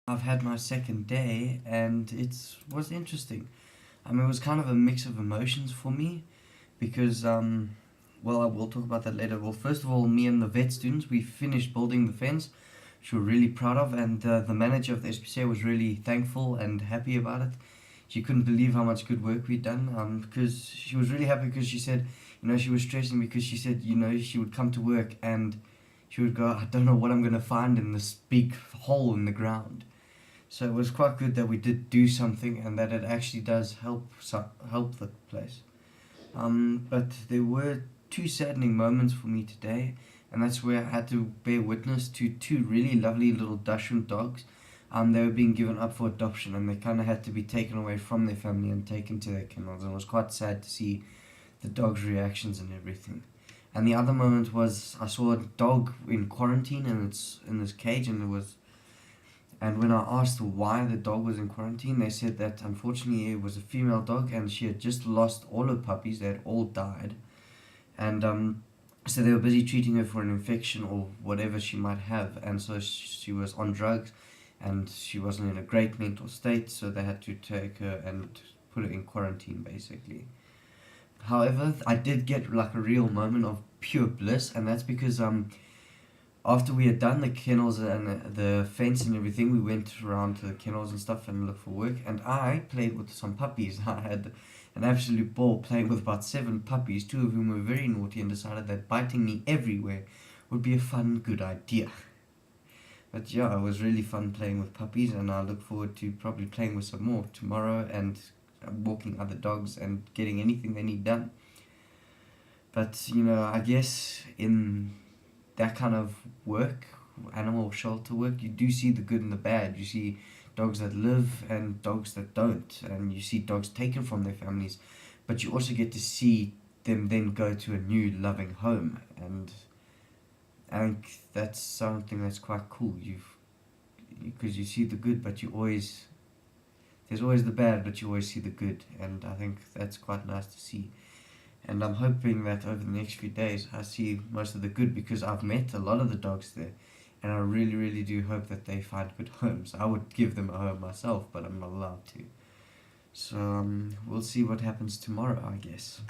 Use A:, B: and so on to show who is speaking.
A: I've had my second day and it was interesting. I mean, it was kind of a mix of emotions for me because, well, I will talk about that later. Well, first of all, me and the vet students, we finished building the fence, which we're really proud of, and the manager of the SPCA was really thankful and happy about it. She couldn't believe how much good work we'd done, because she was really happy because she said, she was stressing because she said, she would come to work and she would go, I don't know what I'm going to find in this big hole in the ground. So it was quite good that we did do something and that it actually does help the place. But there were two saddening moments for me today, and that's where I had to bear witness to two really lovely little Dachshund dogs. They were being given up for adoption, and they kind of had to be taken away from their family and taken to their kennels, and it was quite sad to see the dogs' reactions and everything. And the other moment was I saw a dog in quarantine, and it's in this cage, and when I asked why the dog was in quarantine, they said that unfortunately it was a female dog and she had just lost all her puppies. They had all died. And so they were busy treating her for an infection or whatever she might have. And so she was on drugs and she wasn't in a great mental state. So they had to take her and put her in quarantine basically. However, I did get like a real moment of pure bliss, and that's because after we had done the kennels and the fence and everything, we went around to the kennels and stuff and looked for work. And I played with some puppies. I had an absolute ball playing with about 7 puppies, 2 of whom were very naughty and decided that biting me everywhere would be a fun, good idea. But yeah, it was really fun playing with puppies, and I look forward to probably playing with some more tomorrow and walking other dogs and getting anything they need done. But, I guess in that kind of work, animal shelter work, you do see the good and the bad. You see dogs that live and dogs that don't, and you see dogs taken from their families, but you also get to see them then go to a new loving home, and I think that's something that's quite cool. Because you see the good, but there's always the bad, but you always see the good, and I think that's quite nice to see. And I'm hoping that over the next few days I see most of the good, because I've met a lot of the dogs there, and I really, really do hope that they find good homes. I would give them a home myself, but I'm not allowed to. So we'll see what happens tomorrow, I guess.